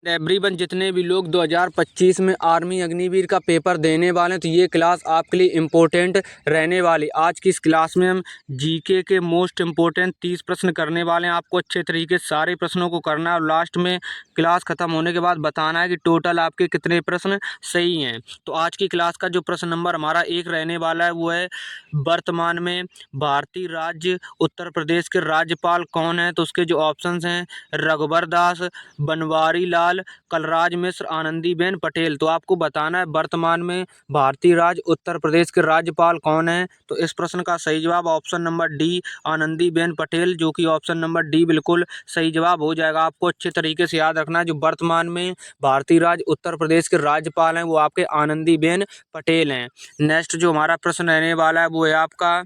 Everyone, जितने भी लोग 2025 में आर्मी अग्निवीर का पेपर देने वाले हैं तो ये क्लास आपके लिए इम्पोर्टेंट रहने वाली। आज की इस क्लास में हम जीके के मोस्ट इम्पोर्टेंट 30 प्रश्न करने वाले हैं। आपको अच्छे तरीके से सारे प्रश्नों को करना है और लास्ट में क्लास खत्म होने के बाद बताना है कि टोटल आपके कितने प्रश्न सही हैं। तो आज की क्लास का जो प्रश्न नंबर हमारा 1 रहने वाला है वो है, वर्तमान में भारतीय राज्य उत्तर प्रदेश के राज्यपाल कौन है? तो उसके जो ऑप्शंस हैं, रघुवर दास, बनवारी लाल, कलराज मिश्र, आनंदीबेन पटेल। तो आपको बताना है वर्तमान में भारतीय राज्य उत्तर प्रदेश के राज्यपाल कौन है? तो इस प्रश्न का सही जवाब option number D, Anandiben Patel, जो कि ऑप्शन नंबर डी बिल्कुल सही जवाब हो जाएगा। आपको अच्छे तरीके से याद रखना है, जो वर्तमान में भारतीय राज्य उत्तर प्रदेश के राज्यपाल हैं वो आपके आनंदीबेन पटेल हैं। नेक्स्ट जो हमारा प्रश्न रहने वाला है वो है आपका,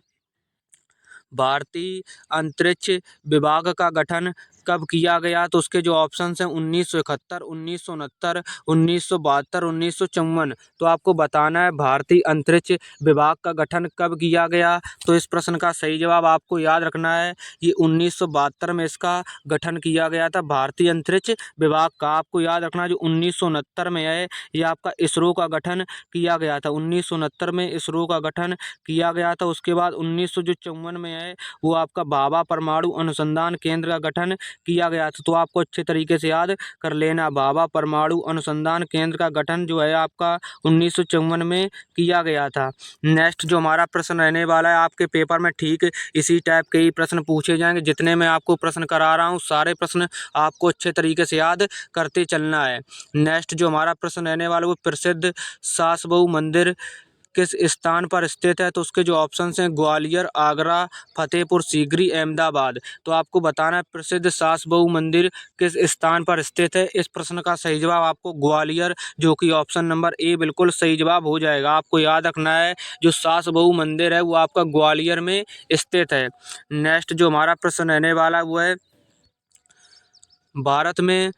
भारतीय अंतरिक्ष विभाग का गठन कब किया गया? तो उसके जो ऑप्शंस हैं 1971, 1969, 1972, 1954। तो आपको बताना है भारतीय अंतरिक्ष विभाग का गठन कब किया गया? तो इस प्रश्न का सही जवाब आपको याद रखना है, ये 1972 में इसका गठन किया गया था, भारतीय अंतरिक्ष विभाग का। आपको याद रखना है जो 1969 में है ये आपका इसरो का गठन किया गया था। 1969 में इसरो का गठन किया गया था। उसके बाद 1954 में है वो आपका भाभा परमाणु अनुसंधान केंद्र का गठन किया गया था। तो आपको अच्छे तरीके से याद कर लेना, भाभा परमाणु अनुसंधान केंद्र का गठन जो है आपका 1954 में किया गया था। नेक्स्ट जो हमारा प्रश्न रहने वाला है, आपके पेपर में ठीक इसी टाइप के ही प्रश्न पूछे जाएंगे। जितने मैं आपको प्रश्न करा रहा हूँ सारे प्रश्न आपको अच्छे तरीके से याद करते चलना है। नेक्स्ट जो हमारा प्रश्न रहने वाला वो, प्रसिद्ध सास बहू मंदिर किस स्थान पर स्थित है? तो उसके जो ऑप्शंस हैं, ग्वालियर, आगरा, फतेहपुर सीकरी, अहमदाबाद। तो आपको बताना है प्रसिद्ध सास बहू मंदिर किस स्थान पर स्थित है। इस प्रश्न का सही जवाब आपको ग्वालियर, जो कि ऑप्शन नंबर ए बिल्कुल सही जवाब हो जाएगा। आपको याद रखना है जो सास बहू मंदिर है वो आपका ग्वालियर में स्थित है। नेक्स्ट जो हमारा प्रश्न रहने वाला है वो है, भारत में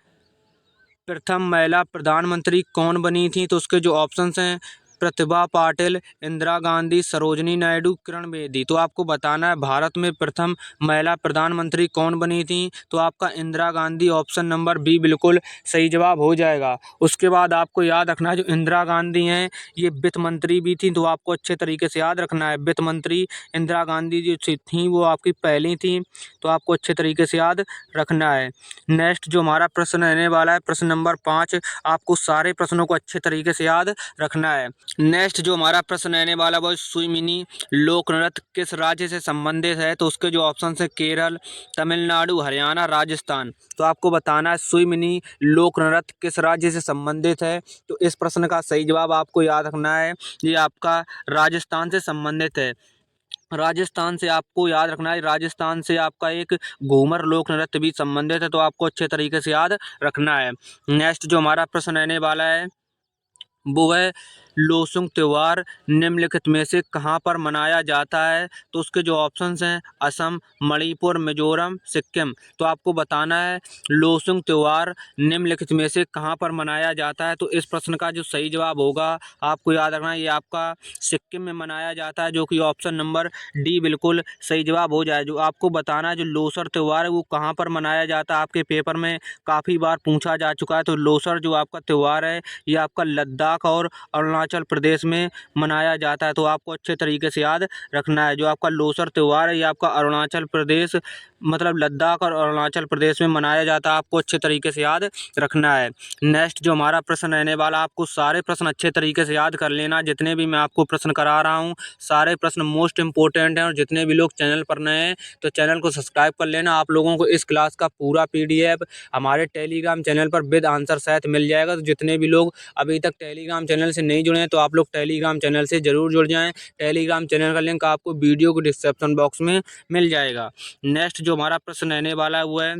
प्रथम महिला प्रधानमंत्री कौन बनी थी? तो उसके जो ऑप्शंस हैं, प्रतिभा पाटिल, इंदिरा गांधी, सरोजनी नायडू, किरण बेदी। तो आपको बताना है भारत में प्रथम महिला प्रधानमंत्री कौन बनी थी? तो आपका Indira Gandhi, option number B बिल्कुल सही जवाब हो जाएगा। उसके बाद आपको याद रखना है जो इंदिरा गांधी हैं ये वित्त मंत्री भी थी। तो आपको अच्छे तरीके से याद रखना है, वित्त मंत्री इंदिरा गांधी जो थी वो आपकी पहली थी। तो आपको अच्छे तरीके से याद रखना है। नेक्स्ट जो हमारा प्रश्न रहने वाला है, प्रश्न नंबर 5, आपको सारे प्रश्नों को अच्छे तरीके से याद रखना है। नेक्स्ट जो हमारा प्रश्न रहने वाला वो, सुईमिनी लोक नृत्य किस राज्य से संबंधित है? तो उसके जो ऑप्शन है, केरल, तमिलनाडु, हरियाणा, राजस्थान। तो आपको बताना है सुईमिनी लोक नृत्य किस राज्य से संबंधित है। तो इस प्रश्न का सही जवाब आपको याद रखना है, ये आपका राजस्थान से संबंधित है। राजस्थान से आपको याद रखना है, राजस्थान से आपका एक घूमर लोक नृत्य भी संबंधित है। तो आपको अच्छे तरीके से याद रखना है। नेक्स्ट जो हमारा प्रश्न रहने वाला है वो है, लोसुंग त्यौहार निम्नलिखित में से कहाँ पर मनाया जाता है? तो उसके जो ऑप्शंस हैं, असम, मणिपुर, मिजोरम, सिक्किम। तो आपको बताना है लोसुंग त्यौहार निम्नलिखित में से कहाँ पर मनाया जाता है। तो इस प्रश्न का जो सही जवाब होगा आपको याद रखना है, ये आपका सिक्किम में मनाया जाता है, जो कि ऑप्शन नंबर डी बिल्कुल सही जवाब हो जाए। जो आपको बताना है जो लोसर त्यौहार है वो कहाँ पर मनाया जाता है, आपके पेपर में काफ़ी बार पूछा जा चुका है। तो लोसर जो आपका त्यौहार है ये आपका लद्दाख और अरुणाचल प्रदेश में मनाया जाता है। तो आपको अच्छे तरीके से याद रखना है, जो आपका लोसर त्यौहार है ये आपका अरुणाचल प्रदेश, मतलब लद्दाख और अरुणाचल प्रदेश में मनाया जाता है। आपको अच्छे तरीके से याद रखना है। नेक्स्ट जो हमारा प्रश्न रहने वाला, आपको सारे प्रश्न अच्छे तरीके से याद कर लेना। जितने भी मैं आपको प्रश्न करा रहा हूँ सारे प्रश्न मोस्ट इंपॉर्टेंट हैं। और जितने भी लोग चैनल पर नए हैं तो चैनल को सब्सक्राइब कर लेना। आप लोगों को इस क्लास का पूरा PDF हमारे टेलीग्राम चैनल पर विद आंसर सहित मिल जाएगा। तो जितने भी लोग अभी तक टेलीग्राम चैनल से नहीं जुड़े हैं तो आप लोग टेलीग्राम चैनल से ज़रूर जुड़ जाएं। टेलीग्राम चैनल का लिंक आपको वीडियो के डिस्क्रिप्शन बॉक्स में मिल जाएगा। नेक्स्ट जो हमारा प्रश्न रहने वाला है वो है,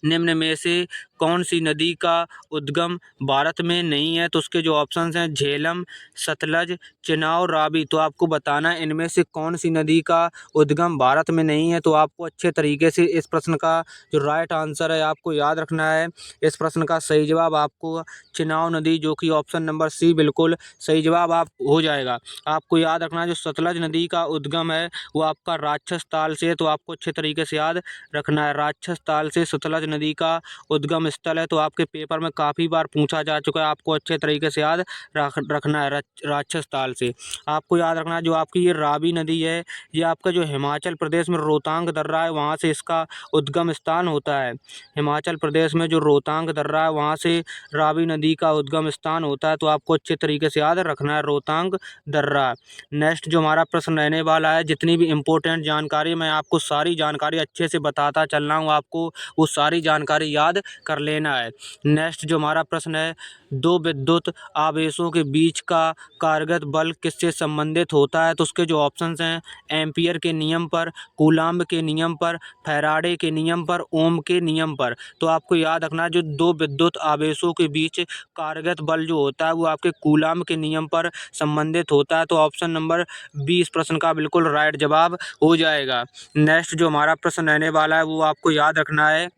निम्न में से कौन सी नदी का उद्गम भारत में नहीं है? तो उसके जो ऑप्शंस हैं, झेलम, सतलज, चिनाब, रावी। तो आपको बताना है इनमें से कौन सी नदी का उद्गम भारत में नहीं है। तो आपको अच्छे तरीके से इस प्रश्न का जो राइट आंसर है आपको याद रखना है। इस प्रश्न का सही जवाब आपको चिनाब नदी, जो कि ऑप्शन नंबर सी बिल्कुल सही जवाब आप हो जाएगा। आपको याद रखना है जो सतलज नदी का उद्गम है वो आपका राक्षस ताल से है। तो आपको अच्छे तरीके से याद रखना है, राक्षस ताल से सतलज नदी का उद्गम उद्गम स्थल है। तो आपके पेपर में काफ़ी बार पूछा जा चुका है, आपको अच्छे तरीके से याद रखना है। राक्षस ताल से आपको याद रखना है, जो आपकी ये रावी नदी है, ये आपका जो हिमाचल प्रदेश में रोहतांग दर्रा है वहाँ से इसका उद्गम स्थान होता है। हिमाचल प्रदेश में जो रोहतांग दर्रा है वहाँ से रावी नदी का उद्गम स्थान होता है। तो आपको अच्छे तरीके से याद रखना है रोहतांग दर्रा। नेक्स्ट जो हमारा प्रश्न रहने वाला है, जितनी भी इम्पोर्टेंट जानकारी मैं आपको सारी जानकारी अच्छे से बताता चल रहा हूँ, आपको वो सारी जानकारी याद कर लेना है। नेक्स्ट जो हमारा प्रश्न है, दो विद्युत आवेशों के बीच का कारगर बल किससे संबंधित होता है? तो उसके जो ऑप्शंस हैं, एम्पियर के नियम पर, कूलाम्ब के नियम पर, फैराडे के नियम पर, ओम के नियम पर। तो आपको याद रखना है, जो दो विद्युत आवेशों के बीच कारगर बल जो होता है वो आपके कूलाम्ब के नियम पर संबंधित होता है। तो ऑप्शन नंबर 20 प्रश्न का बिल्कुल राइट जवाब हो जाएगा। नेक्स्ट जो हमारा प्रश्न रहने वाला है वो आपको याद रखना है,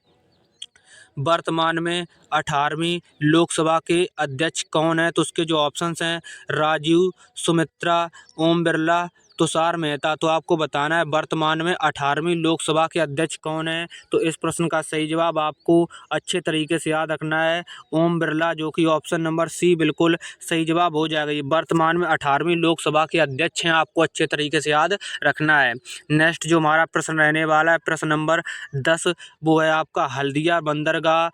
वर्तमान में 18वीं लोकसभा के अध्यक्ष कौन है? तो उसके जो ऑप्शंस हैं, राजीव, सुमित्रा, ओम बिरला, तुषार मेहता। तो आपको बताना है वर्तमान में 18वीं लोकसभा के अध्यक्ष कौन है? तो इस प्रश्न का सही जवाब आपको अच्छे तरीके से याद रखना है, ओम बिरला, जो कि ऑप्शन नंबर सी बिल्कुल सही जवाब हो जाएगा। ये वर्तमान में 18वीं लोकसभा के अध्यक्ष हैं, आपको अच्छे तरीके से याद रखना है। नेक्स्ट जो हमारा प्रश्न रहने वाला है, प्रश्न नंबर 10, वो है आपका हल्दिया बंदरगाह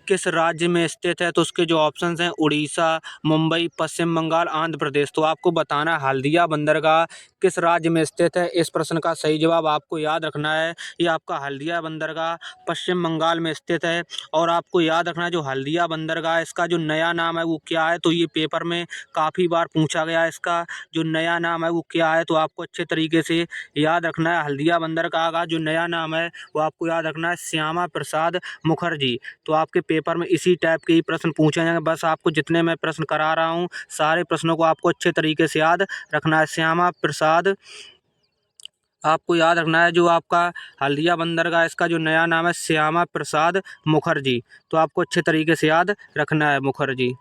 किस राज्य में स्थित है? तो उसके जो ऑप्शंस हैं, उड़ीसा, मुंबई, पश्चिम बंगाल, आंध्र प्रदेश। तो आपको बताना है हल्दिया बंदरगाह किस राज्य में स्थित है। इस प्रश्न का सही जवाब आपको याद रखना है, ये आपका हल्दिया बंदरगाह पश्चिम बंगाल में स्थित है। और आपको याद रखना है, जो हल्दिया बंदरगाह इसका जो नया नाम है वो क्या है? तो ये पेपर में काफ़ी बार पूछा गया है, इसका जो नया नाम है वो क्या है? तो आपको अच्छे तरीके से याद रखना है, हल्दिया बंदरगाह का जो नया नाम है वो आपको याद रखना है, श्यामा प्रसाद मुखर्जी। तो आपके पेपर में इसी टाइप के ही प्रश्न पूछे जाएंगे। बस आपको जितने मैं प्रश्न करा रहा हूँ सारे प्रश्नों को आपको अच्छे तरीके से याद रखना है। श्यामा प्रसाद आपको याद रखना है, जो आपका हल्दिया बंदरगाह इसका जो नया नाम है श्यामा प्रसाद मुखर्जी। तो आपको अच्छे तरीके से याद रखना है, मुखर्जी।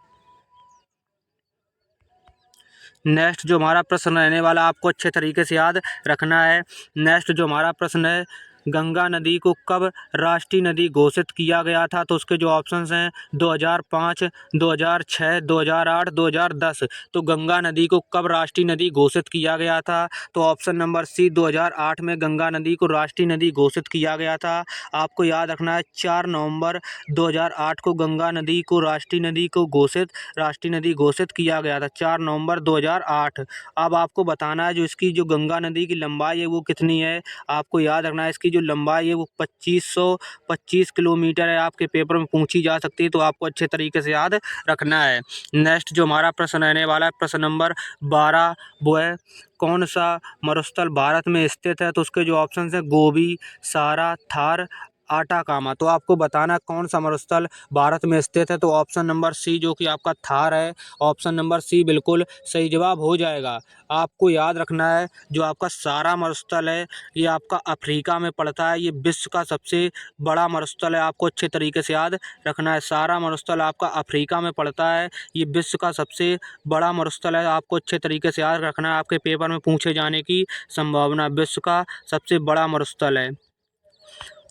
नेक्स्ट जो हमारा प्रश्न रहने वाला आपको अच्छे तरीके से याद रखना है। नेक्स्ट जो हमारा प्रश्न है, गंगा नदी को कब राष्ट्रीय नदी घोषित किया गया था? तो उसके जो ऑप्शंस हैं, 2005, 2006, 2008, 2010। तो गंगा नदी को कब राष्ट्रीय नदी घोषित किया गया था? तो ऑप्शन नंबर सी 2008 में गंगा नदी को राष्ट्रीय नदी घोषित किया गया था। आपको याद रखना है, 4 नवंबर 2008 को गंगा नदी को राष्ट्रीय नदी घोषित किया गया था, 4 नवंबर 2008। अब आपको बताना है, जो इसकी जो गंगा नदी की लंबाई है वो कितनी है? आपको याद रखना है, इसकी जो लंबाई है वो 2525 किलोमीटर है। आपके पेपर में पूछी जा सकती है, तो आपको अच्छे तरीके से याद रखना है। नेक्स्ट जो हमारा प्रश्न रहने वाला है, प्रश्न नंबर 12, वो है कौन सा मरुस्थल भारत में स्थित है? तो उसके जो ऑप्शन हैं, गोबी, सारा, थार, आटाकामा। तो आपको बताना है कौन सा मरुस्थल भारत में स्थित है। तो ऑप्शन नंबर सी, जो कि आपका थार है, ऑप्शन नंबर सी बिल्कुल सही जवाब हो जाएगा। आपको याद रखना है, जो आपका सारा मरुस्थल है ये आपका अफ्रीका में पड़ता है, ये विश्व का सबसे बड़ा मरुस्थल है। आपको अच्छे तरीके से याद रखना है, सारा मरुस्थल आपका अफ्रीका में पड़ता है, ये विश्व का सबसे बड़ा मरुस्थल है। आपको अच्छे तरीके से याद रखना है, आपके पेपर में पूछे जाने की संभावना, विश्व का सबसे बड़ा मरुस्थल है।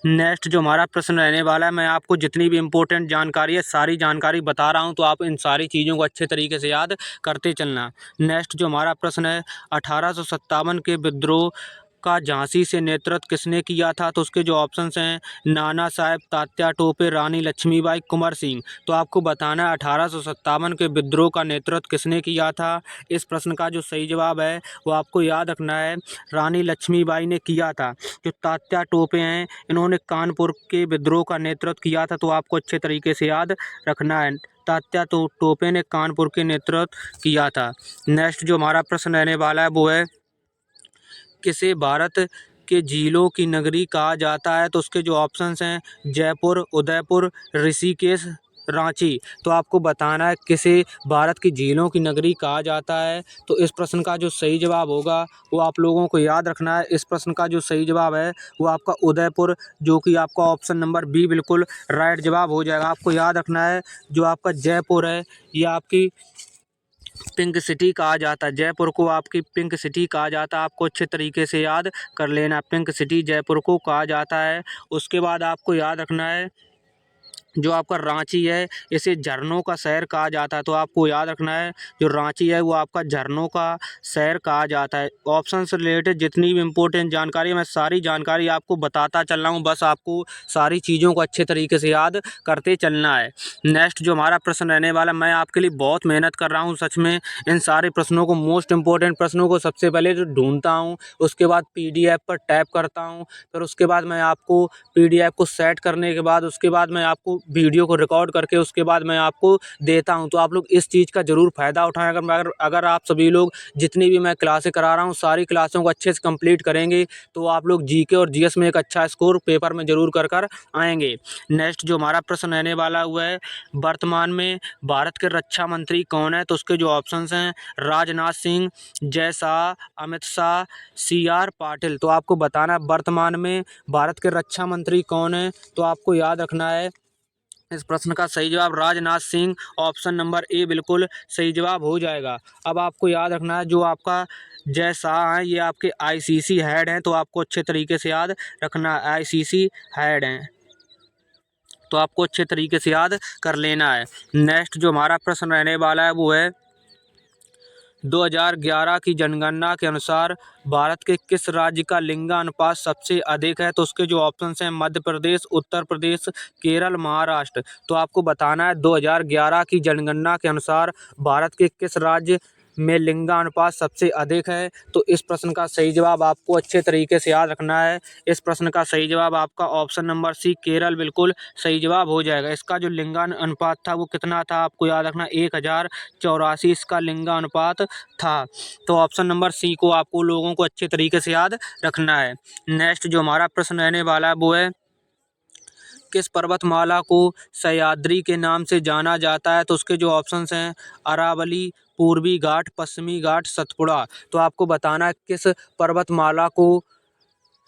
नेक्स्ट जो हमारा प्रश्न रहने वाला है, मैं आपको जितनी भी इम्पोर्टेंट जानकारी है सारी जानकारी बता रहा हूं, तो आप इन सारी चीज़ों को अच्छे तरीके से याद करते चलना। नेक्स्ट जो हमारा प्रश्न है, 1857 के विद्रोह का झांसी से नेतृत्व किसने किया था? तो उसके जो ऑप्शंस हैं, नाना साहेब, तात्या टोपे, रानी लक्ष्मीबाई, कुंवर सिंह। तो आपको बताना है 1857 के विद्रोह का नेतृत्व किसने किया था। इस प्रश्न का जो सही जवाब है वो आपको याद रखना है, रानी लक्ष्मीबाई ने किया था। जो तात्या टोपे हैं इन्होंने कानपुर के विद्रोह का नेतृत्व किया था। तो आपको अच्छे तरीके से याद रखना है, तात्या टोपे ने कानपुर के नेतृत्व किया था। नेक्स्ट जो हमारा प्रश्न रहने वाला है वो है, किसे भारत के झीलों की नगरी कहा जाता है? तो उसके जो ऑप्शंस हैं, जयपुर, उदयपुर, ऋषिकेश, रांची। तो आपको बताना है किसे भारत की झीलों की नगरी कहा जाता है। तो इस प्रश्न का जो सही जवाब होगा वो आप लोगों को याद रखना है। इस प्रश्न का जो सही जवाब है वो आपका उदयपुर, जो कि आपका ऑप्शन नंबर बी बिल्कुल राइट जवाब हो जाएगा। आपको याद रखना है, जो आपका जयपुर है ये आपकी पिंक सिटी कहा जाता है, जयपुर को आपकी पिंक सिटी कहा जाता है। आपको अच्छे तरीके से याद कर लेना, पिंक सिटी जयपुर को कहा जाता है। उसके बाद आपको याद रखना है, जो आपका रांची है इसे झरनों का शहर कहा जाता है, तो आपको याद रखना है जो रांची है वो आपका झरनों का शहर कहा जाता है। ऑप्शन से रिलेटेड जितनी भी इम्पोर्टेंट जानकारी है मैं सारी जानकारी आपको बताता चल रहा हूँ, बस आपको सारी चीज़ों को अच्छे तरीके से याद करते चलना है। नेक्स्ट जो हमारा प्रश्न रहने वाला, मैं आपके लिए बहुत मेहनत कर रहा हूँ सच में इन सारे प्रश्नों को, मोस्ट इम्पोर्टेंट प्रश्नों को सबसे पहले जो ढूंढता हूँ, उसके बाद PDF पर टैप करता हूँ, फिर उसके बाद मैं आपको PDF को सेट करने के बाद उसके बाद मैं आपको वीडियो को रिकॉर्ड करके उसके बाद मैं आपको देता हूं। तो आप लोग इस चीज़ का ज़रूर फ़ायदा उठाएं। अगर आप सभी लोग जितनी भी मैं क्लासें करा रहा हूं सारी क्लासों को अच्छे से कंप्लीट करेंगे तो आप लोग GK और GS में एक अच्छा स्कोर पेपर में ज़रूर कर आएंगे। नेक्स्ट जो हमारा प्रश्न रहने वाला हुआ है, वर्तमान में भारत के रक्षा मंत्री कौन है? तो उसके जो ऑप्शंस हैं, राजनाथ सिंह, जय शाह, अमित शाह, CR पाटिल। तो आपको बताना है वर्तमान में भारत के रक्षा मंत्री कौन है? तो आपको याद रखना है इस प्रश्न का सही जवाब Rajnath Singh, option number A बिल्कुल सही जवाब हो जाएगा। अब आपको याद रखना है जो आपका जय शाह हैं ये आपके ICC हेड हैं, तो आपको अच्छे तरीके से याद रखना है ICC हेड हैं, तो आपको अच्छे तरीके से याद कर लेना है। नेक्स्ट जो हमारा प्रश्न रहने वाला है वो है 2011 की जनगणना के अनुसार भारत के किस राज्य का लिंगानुपात सबसे अधिक है? तो उसके जो ऑप्शंस हैं, मध्य प्रदेश, उत्तर प्रदेश, केरल, महाराष्ट्र। तो आपको बताना है 2011 की जनगणना के अनुसार भारत के किस राज्य में लिंगानुपात सबसे अधिक है? तो इस प्रश्न का सही जवाब आपको अच्छे तरीके से याद रखना है। इस प्रश्न का सही जवाब आपका ऑप्शन नंबर सी केरल बिल्कुल सही जवाब हो जाएगा। इसका जो लिंगानुपात था वो कितना था आपको याद रखना, 1084 इसका लिंगानुपात था। तो ऑप्शन नंबर सी को आपको लोगों को अच्छे तरीके से याद रखना है। नेक्स्ट जो हमारा प्रश्न रहने वाला है वो है किस पर्वतमाला को सह्याद्री के नाम से जाना जाता है? तो उसके जो ऑप्शंस हैं, अरावली, पूर्वी घाट, पश्चिमी घाट, सतपुड़ा। तो आपको बताना है किस पर्वतमाला को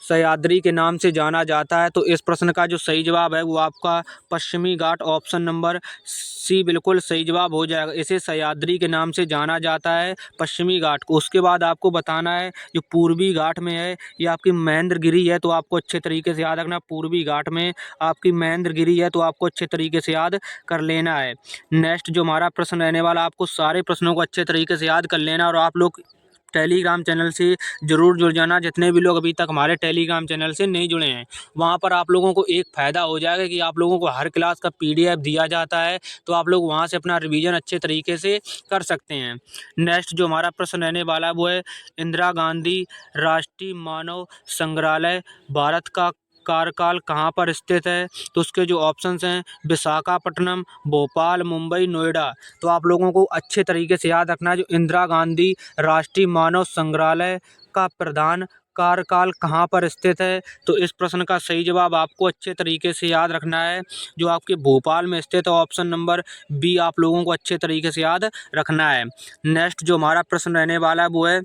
सह्याद्री के नाम से जाना जाता है? तो इस प्रश्न का जो सही जवाब है वो आपका पश्चिमी घाट, ऑप्शन नंबर सी बिल्कुल सही जवाब हो जाएगा। इसे सह्याद्री के नाम से जाना जाता है, पश्चिमी घाट को। उसके बाद आपको बताना है जो पूर्वी घाट में है ये आपकी महेंद्रगिरी है, तो आपको अच्छे तरीके से याद रखना, पूर्वी घाट में आपकी महेंद्रगिरी है, तो आपको अच्छे तरीके से याद कर लेना है। नेक्स्ट जो हमारा प्रश्न रहने वाला, आपको सारे प्रश्नों को अच्छे तरीके से याद कर लेना और आप लोग टेलीग्राम चैनल से ज़रूर जुड़ जाना। जितने भी लोग अभी तक हमारे टेलीग्राम चैनल से नहीं जुड़े हैं, वहाँ पर आप लोगों को एक फ़ायदा हो जाएगा कि आप लोगों को हर क्लास का PDF दिया जाता है, तो आप लोग वहाँ से अपना रिवीजन अच्छे तरीके से कर सकते हैं। नेक्स्ट जो हमारा प्रश्न रहने वाला है वो है इंदिरा गांधी राष्ट्रीय मानव संग्रहालय भारत का कार्यकाल कहाँ पर स्थित है? तो उसके जो ऑप्शंस हैं, विशाखापट्टनम, भोपाल, मुंबई, नोएडा। तो आप लोगों को अच्छे तरीके से याद रखना है जो इंदिरा गांधी राष्ट्रीय मानव संग्रहालय का प्रधान कार्यकाल कहाँ पर स्थित है? तो इस प्रश्न का सही जवाब आपको अच्छे तरीके से याद रखना है जो आपके भोपाल में स्थित है, ऑप्शन नंबर बी आप लोगों को अच्छे तरीके से याद रखना है। नेक्स्ट जो हमारा प्रश्न रहने वाला है वो है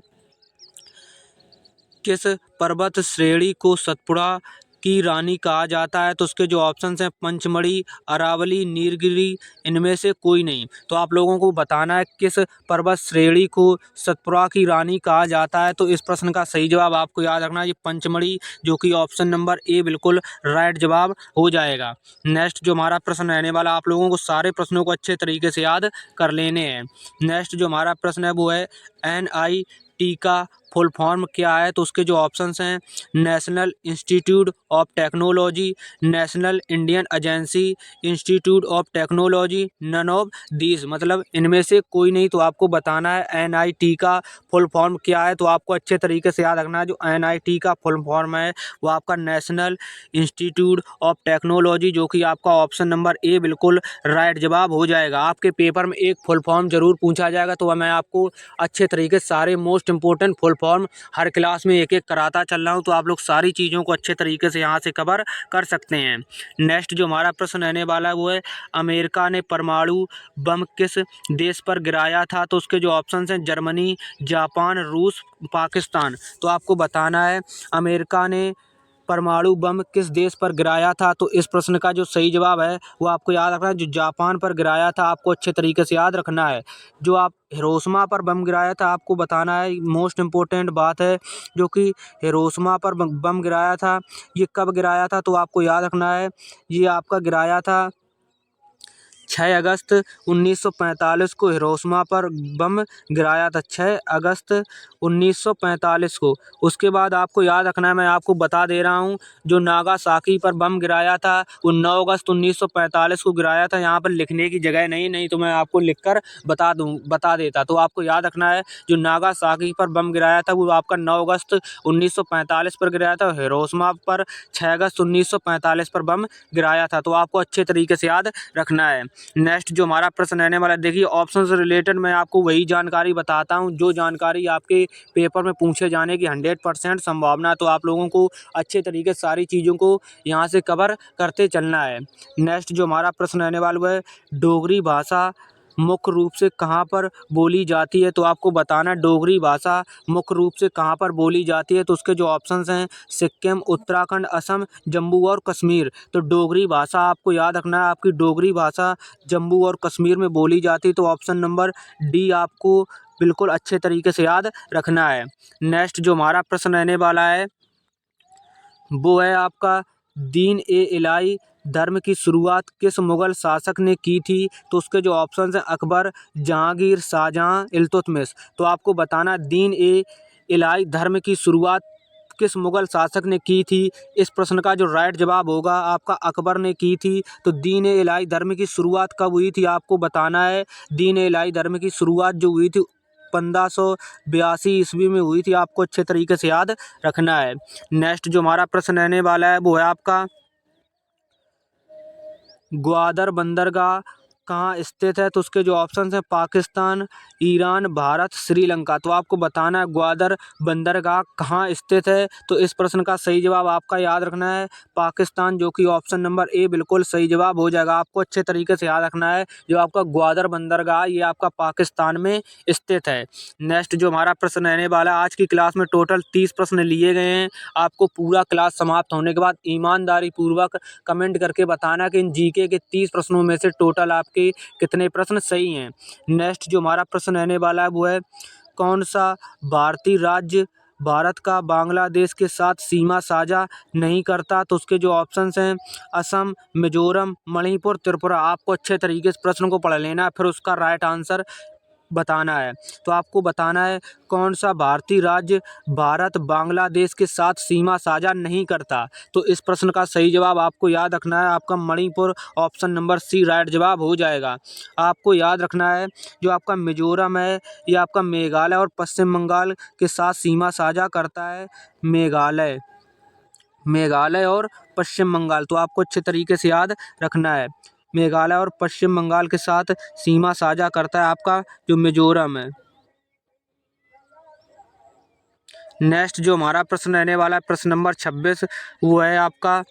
किस पर्वत श्रेणी को सतपुड़ा की रानी कहा जाता है? तो उसके जो ऑप्शंस हैं, पंचमढ़ी, अरावली, नीलगिरी, इनमें से कोई नहीं। तो आप लोगों को बताना है किस पर्वत श्रेणी को सतपुड़ा की रानी कहा जाता है? तो इस प्रश्न का सही जवाब आपको याद रखना है ये पंचमढ़ी, जो कि ऑप्शन नंबर ए बिल्कुल राइट जवाब हो जाएगा। नेक्स्ट जो हमारा प्रश्न रहने वाला, आप लोगों को सारे प्रश्नों को अच्छे तरीके से याद कर लेने हैं। नेक्स्ट जो हमारा प्रश्न है वो है NIT का फुल फॉर्म क्या है? तो उसके जो ऑप्शंस हैं, national institute of technology, national Indian agency, institute of technology, none of these, मतलब इनमें से कोई नहीं। तो आपको बताना है NIT का फुल फॉर्म क्या है? तो आपको अच्छे तरीके से याद रखना है जो NIT का फुल फॉर्म है वो आपका नेशनल इंस्टीट्यूट ऑफ टेक्नोलॉजी, जो कि आपका ऑप्शन नंबर ए बिल्कुल राइट जवाब हो जाएगा। आपके पेपर में एक फुल फॉर्म जरूर पूछा जाएगा, तो मैं आपको अच्छे तरीके से सारे मोस्ट इंपॉर्टेंट फुल फॉर्म हर क्लास में एक एक कराता चल रहा हूँ, तो आप लोग सारी चीज़ों को अच्छे तरीके से यहाँ से कवर कर सकते हैं। नेक्स्ट जो हमारा प्रश्न रहने वाला है वो है अमेरिका ने परमाणु बम किस देश पर गिराया था? तो उसके जो ऑप्शन हैं, जर्मनी, जापान, रूस, पाकिस्तान। तो आपको बताना है अमेरिका ने परमाणु बम किस देश पर गिराया था? तो इस प्रश्न का जो सही जवाब है वो आपको याद रखना है जो जापान पर गिराया था, आपको अच्छे तरीके से याद रखना है। जो आप हिरोशिमा पर बम गिराया था, आपको बताना है मोस्ट इम्पोर्टेंट बात है, जो कि हिरोशिमा पर बम गिराया था ये कब गिराया था? तो आपको याद रखना है ये आपका गिराया था 6 अगस्त 1945 को हिरोशिमा पर बम गिराया था, 6 अगस्त 1945 को। उसके बाद आपको याद रखना है, मैं आपको बता दे रहा हूँ, जो नागासाकी पर बम गिराया था वो 9 अगस्त 1945 को गिराया था। यहाँ पर लिखने की जगह नहीं तो मैं आपको लिखकर बता देता। तो आपको याद रखना है, जो नागासाकी पर बम गिराया था वो आपका 9 अगस्त 1945 पर गिराया था। हिरोशिमा पर 6 अगस्त 1945 पर बम गिराया था। तो आपको अच्छे तरीके से याद रखना है। नेक्स्ट जो हमारा प्रश्न रहने वाला है, देखिए ऑप्शन से रिलेटेड मैं आपको वही जानकारी बताता हूँ जो जानकारी आपके पेपर में पूछे जाने की 100% संभावना है। तो आप लोगों को अच्छे तरीके से सारी चीज़ों को यहाँ से कवर करते चलना है। नेक्स्ट जो हमारा प्रश्न रहने वाला है, डोगरी भाषा मुख्य रूप से कहाँ पर बोली जाती है? तो आपको बताना है डोगरी भाषा मुख्य रूप से कहाँ पर बोली जाती है। तो उसके जो ऑप्शंस हैं, सिक्किम, उत्तराखंड, असम, जम्मू और कश्मीर। तो डोगरी भाषा आपको याद रखना है, आपकी डोगरी भाषा जम्मू और कश्मीर में बोली जाती है। तो ऑप्शन नंबर डी आपको बिल्कुल अच्छे तरीके से याद रखना है। नेक्स्ट जो हमारा प्रश्न रहने वाला है वो है आपका, दीन ए इलाही धर्म की शुरुआत किस मुगल शासक ने की थी? तो उसके जो ऑप्शन हैं, अकबर, जहांगीर, शाहजहां, इल्तुतमिश। तो आपको बताना है, दीन ए इलाही धर्म की शुरुआत किस मुगल शासक ने की थी? इस प्रश्न का जो राइट जवाब होगा आपका अकबर ने की थी। तो दीन ए इलाही धर्म की शुरुआत कब हुई थी आपको बताना है। दीन ए इलाही धर्म की शुरुआत जो हुई थी 1582 ईस्वी में हुई थी। आपको अच्छे तरीके से याद रखना है। नेक्स्ट जो हमारा प्रश्न रहने वाला है वो है आपका, ग्वादर बंदरगाह कहाँ स्थित है? तो उसके जो ऑप्शन हैं, पाकिस्तान, ईरान, भारत, श्रीलंका। तो आपको बताना है ग्वादर बंदरगाह कहाँ स्थित है। तो इस प्रश्न का सही जवाब आपका याद रखना है पाकिस्तान, जो कि ऑप्शन नंबर ए बिल्कुल सही जवाब हो जाएगा। आपको अच्छे तरीके से याद रखना है, जो आपका ग्वादर बंदरगाह ये आपका पाकिस्तान में स्थित है। नेक्स्ट जो हमारा प्रश्न रहने वाला है, आज की क्लास में टोटल 30 प्रश्न लिए गए हैं। आपको पूरा क्लास समाप्त होने के बाद ईमानदारी पूर्वक कमेंट करके बताना कि इन जीके के 30 प्रश्नों में से टोटल आपके कितने प्रश्न सही हैं। नेक्स्ट जो हमारा प्रश्न रहने वाला है वो है, कौन सा भारतीय राज्य भारत का बांग्लादेश के साथ सीमा साझा नहीं करता? तो उसके जो ऑप्शंस हैं, असम, मिजोरम, मणिपुर, त्रिपुरा। आपको अच्छे तरीके से प्रश्न को पढ़ लेना है, फिर उसका राइट आंसर बताना है। तो आपको बताना है कौन सा भारतीय राज्य भारत बांग्लादेश के साथ सीमा साझा नहीं करता? तो इस प्रश्न का सही जवाब आपको याद रखना है, आपका Manipur, option number C right जवाब हो जाएगा। आपको याद रखना है, जो आपका मिजोरम है ये आपका मेघालय और पश्चिम बंगाल के साथ सीमा साझा करता है। मेघालय मेघालय और पश्चिम बंगाल। तो आपको अच्छे तरीके से याद रखना है, मेघालय और पश्चिम बंगाल के साथ सीमा साझा करता है आपका जो मिजोरम है। नेक्स्ट जो हमारा प्रश्न रहने वाला है, प्रश्न नंबर 26, वो है आपका,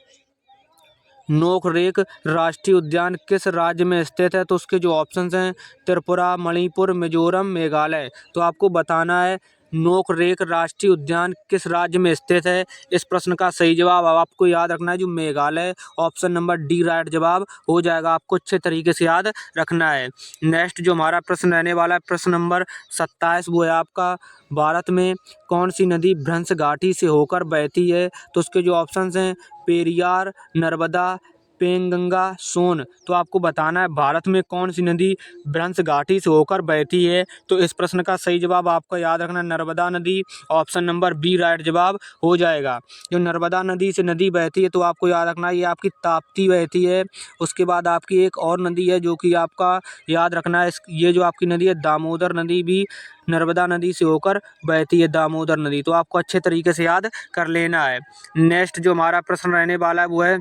नोकरेक राष्ट्रीय उद्यान किस राज्य में स्थित है? तो उसके जो ऑप्शंस हैं, त्रिपुरा, मणिपुर, मिजोरम, मेघालय। तो आपको बताना है नोकरेक राष्ट्रीय उद्यान किस राज्य में स्थित है। इस प्रश्न का सही जवाब अब आपको याद रखना है, जो Meghalaya, option number D right जवाब हो जाएगा। आपको अच्छे तरीके से याद रखना है। नेक्स्ट जो हमारा प्रश्न रहने वाला है, प्रश्न नंबर 27, वो है आपका, भारत में कौन सी नदी भ्रंश घाटी से होकर बहती है? तो उसके जो ऑप्शंस हैं, पेरियार, नर्मदा, पेंगंगा, सोन। तो आपको बताना है भारत में कौन सी नदी भ्रंश घाटी से होकर बहती है। तो इस प्रश्न का सही जवाब आपको याद रखना है, नर्मदा नदी, ऑप्शन नंबर बी राइट जवाब हो जाएगा। जो नर्मदा नदी से नदी बहती है तो आपको याद रखना है ये आपकी ताप्ती बहती है। उसके बाद आपकी एक और नदी है जो कि आपका याद रखना है, ये जो आपकी नदी है दामोदर नदी भी नर्मदा नदी से होकर बहती है, दामोदर नदी। तो आपको अच्छे तरीके से याद कर लेना है। नेक्स्ट जो हमारा प्रश्न रहने वाला है वो है,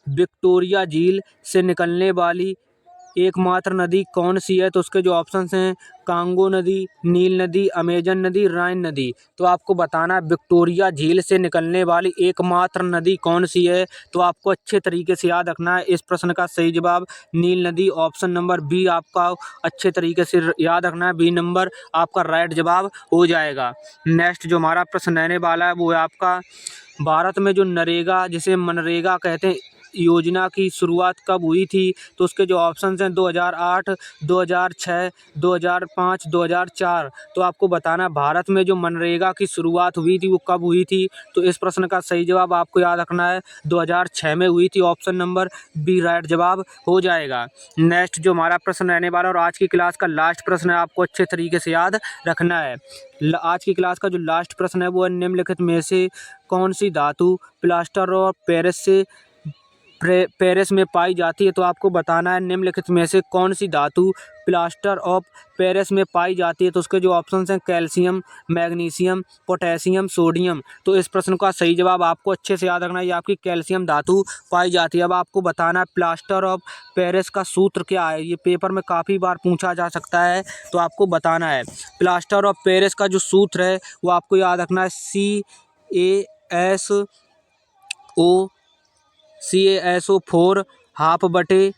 विक्टोरिया झील से निकलने वाली एकमात्र नदी कौन सी है? तो उसके जो ऑप्शंस हैं, कांगो नदी, नील नदी, अमेजन नदी, राइन नदी। तो आपको बताना है विक्टोरिया झील से निकलने वाली एकमात्र नदी कौन सी है। तो आपको अच्छे तरीके से याद रखना है, इस प्रश्न का सही जवाब नील नदी, ऑप्शन नंबर बी आपका अच्छे तरीके से याद रखना है, बी नंबर आपका राइट जवाब हो जाएगा। नेक्स्ट जो हमारा प्रश्न रहने वाला है वो है आपका, भारत में जो नरेगा जिसे मनरेगा कहते हैं योजना की शुरुआत कब हुई थी? तो उसके जो ऑप्शंस हैं 2008, 2006, 2005, 2004। तो आपको बताना है भारत में जो मनरेगा की शुरुआत हुई थी वो कब हुई थी? तो इस प्रश्न का सही जवाब आपको याद रखना है 2006 में हुई थी। ऑप्शन नंबर बी राइट जवाब हो जाएगा। नेक्स्ट जो हमारा प्रश्न रहने वाला और आज की क्लास का लास्ट प्रश्न है, आपको अच्छे तरीके से याद रखना है। आज की क्लास का जो लास्ट प्रश्न है वो है निम्नलिखित में से कौन सी धातु प्लास्टर ऑफ पेरिस से पेरिस में पाई जाती है? तो आपको बताना है निम्नलिखित में से कौन सी धातु प्लास्टर ऑफ पेरिस में पाई जाती है? तो उसके जो ऑप्शंस हैं कैल्शियम, मैग्नीशियम, पोटेशियम, सोडियम। तो इस प्रश्न का सही जवाब आपको अच्छे से याद रखना है, ये आपकी कैल्शियम धातु पाई जाती है। अब आपको बताना है प्लास्टर ऑफ पेरिस का सूत्र क्या है? ये पेपर में काफ़ी बार पूछा जा सकता है, तो आपको बताना है प्लास्टर ऑफ पेरिस का जो सूत्र है वो आपको याद रखना है CaSO4 हाफ बटे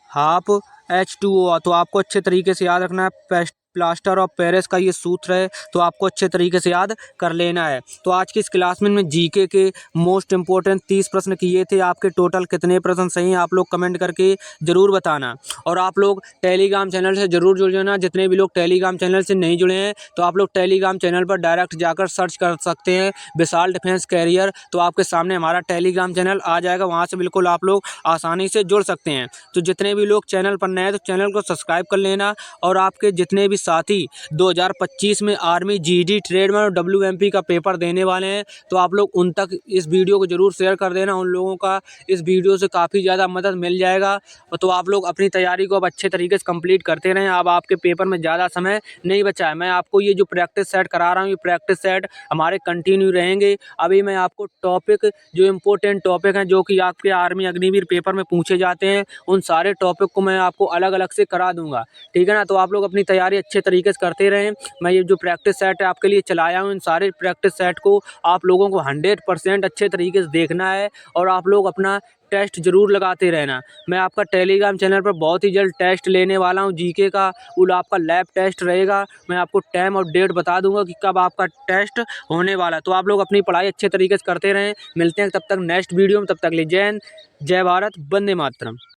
हाफ H2O। तो आपको अच्छे तरीके से याद रखना है प्लास्टर ऑफ पेरिस का ये सूत्र है, तो आपको अच्छे तरीके से याद कर लेना है। तो आज की इस क्लास में जीके के मोस्ट इंपॉर्टेंट 30 प्रश्न किए थे। आपके टोटल कितने प्रश्न सही हैं आप लोग कमेंट करके ज़रूर बताना। और आप लोग टेलीग्राम चैनल से ज़रूर जुड़ जाना। जितने भी लोग टेलीग्राम चैनल से नहीं जुड़े हैं तो आप लोग टेलीग्राम चैनल पर डायरेक्ट जाकर सर्च कर सकते हैं विशाल डिफेंस कैरियर, तो आपके सामने हमारा टेलीग्राम चैनल आ जाएगा, वहाँ से बिल्कुल आप लोग आसानी से जुड़ सकते हैं। तो जितने भी लोग चैनल पर नए हैं तो चैनल को सब्सक्राइब कर लेना। और आपके जितने भी साथी 2025 में आर्मी जीडी ट्रेडमैन और WMP का पेपर देने वाले हैं तो आप लोग उन तक इस वीडियो को जरूर शेयर कर देना। उन लोगों का इस वीडियो से काफ़ी ज़्यादा मदद मिल जाएगा। तो आप लोग अपनी तैयारी को अब अच्छे तरीके से कंप्लीट करते रहें। अब आपके पेपर में ज़्यादा समय नहीं बचा है। मैं आपको ये जो प्रैक्टिस सेट करा रहा हूँ, ये प्रैक्टिस सेट हमारे कंटिन्यू रहेंगे। अभी मैं आपको टॉपिक जो इम्पोर्टेंट टॉपिक हैं जो कि आपके आर्मी अग्निवीर पेपर में पूछे जाते हैं, उन सारे टॉपिक को मैं आपको अलग अलग से करा दूंगा, ठीक है ना। तो आप लोग अपनी तैयारी अच्छे तरीके से करते रहें। मैं ये जो प्रैक्टिस सेट है आपके लिए चलाया हूँ, इन सारे प्रैक्टिस सेट को आप लोगों को 100% अच्छे तरीके से देखना है और आप लोग अपना टेस्ट जरूर लगाते रहना। मैं आपका टेलीग्राम चैनल पर बहुत ही जल्द टेस्ट लेने वाला हूं जीके का, वो आपका लैब टेस्ट रहेगा। मैं आपको टाइम और डेट बता दूंगा कि कब आपका टेस्ट होने वाला है। तो आप लोग अपनी पढ़ाई अच्छे तरीके से करते रहें। मिलते हैं तब तक नेक्स्ट वीडियो में, तब तक ले जय हिंद, जय भारत, वंदे मातरम।